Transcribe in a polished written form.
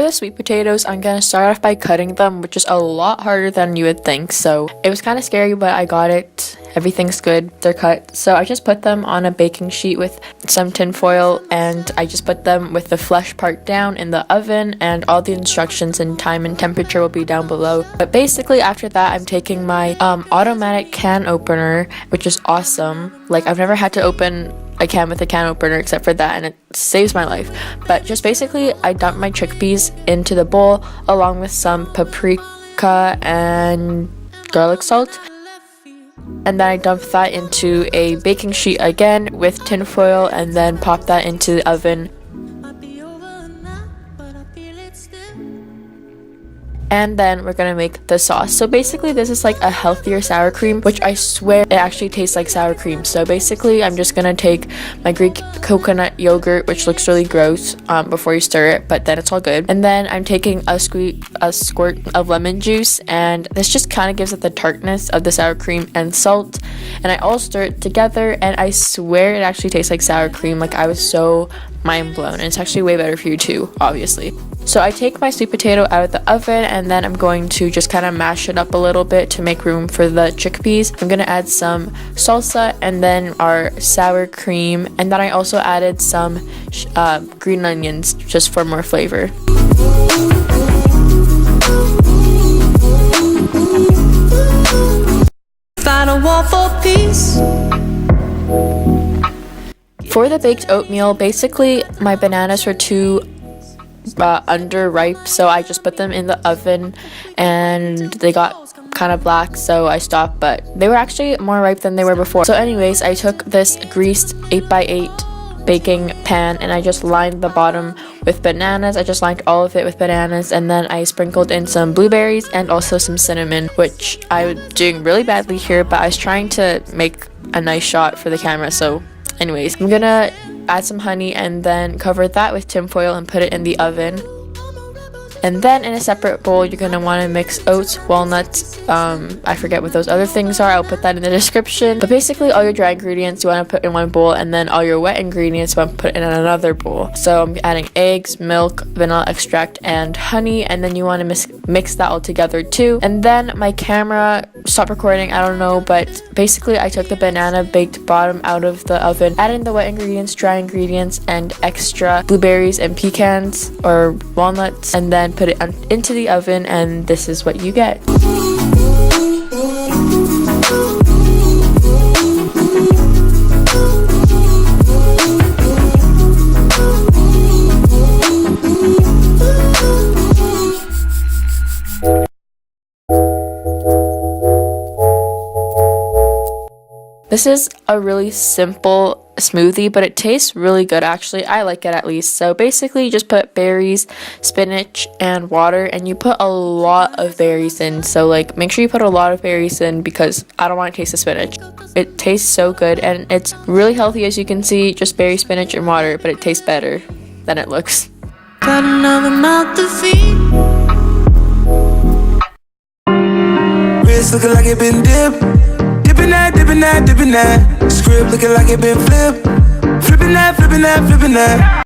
the sweet potatoes, I'm gonna start off by cutting them, which is a lot harder than you would think. So it was kind of scary, but I got it. Everything's good. They're cut. So I just put them on a baking sheet with some tin foil, and I just put them with the flesh part down in the oven, and all the instructions and time and temperature will be down below. But basically after that, I'm taking my automatic can opener, which is awesome. Like, I've never had to open a can with a can opener except for that, and it saves my life. But just basically, I dump my chickpeas into the bowl along with some paprika and garlic salt, and then I dump that into a baking sheet again with tin foil, and then pop that into the oven. And then we're gonna make the sauce. So basically this is like a healthier sour cream, which I swear it actually tastes like sour cream. So basically I'm just gonna take my Greek coconut yogurt, which looks really gross before you stir it, but then it's all good. And then I'm taking a squirt of lemon juice, and this just kind of gives it the tartness of the sour cream and salt. And I all stir it together, and I swear it actually tastes like sour cream. Like, I was so mind blown, and it's actually way better for you too, obviously. So I take my sweet potato out of the oven, and then I'm going to just kind of mash it up a little bit to make room for the chickpeas. I'm gonna add some salsa and then our sour cream, and then I also added some green onions just for more flavor. For the baked oatmeal, basically my bananas were too underripe, so I just put them in the oven and they got kind of black, so I stopped, but they were actually more ripe than they were before. So anyways, I took this greased 8x8 baking pan and I just lined the bottom with bananas. I just lined all of it with bananas, and then I sprinkled in some blueberries and also some cinnamon, which I was doing really badly here, but I was trying to make a nice shot for the camera. So anyways, I'm gonna add some honey and then cover that with tin foil and put it in the oven. And then in a separate bowl, you're gonna want to mix oats, walnuts, I forget what those other things are, I'll put that in the description. But basically all your dry ingredients you want to put in one bowl, and then all your wet ingredients you want to put in another bowl. So I'm adding eggs, milk, vanilla extract, and honey, and then you want to mix that all together too. And then my camera stopped recording, I don't know, but basically I took the banana baked bottom out of the oven, added in the wet ingredients, dry ingredients, and extra blueberries and pecans or walnuts, and then put it into the oven, and this is what you get. This is a really simple smoothie, but it tastes really good actually. I like it at least. So basically you just put berries, spinach, and water, and you put a lot of berries in. So like, make sure you put a lot of berries in because I don't want to taste the spinach. It tastes so good, and it's really healthy, as you can see, just berry, spinach, and water, but it tastes better than it looks. Got another mouth to feed. Wrist looking like it been dipped. Dipping that. Script looking like it been flipped. Flipping that.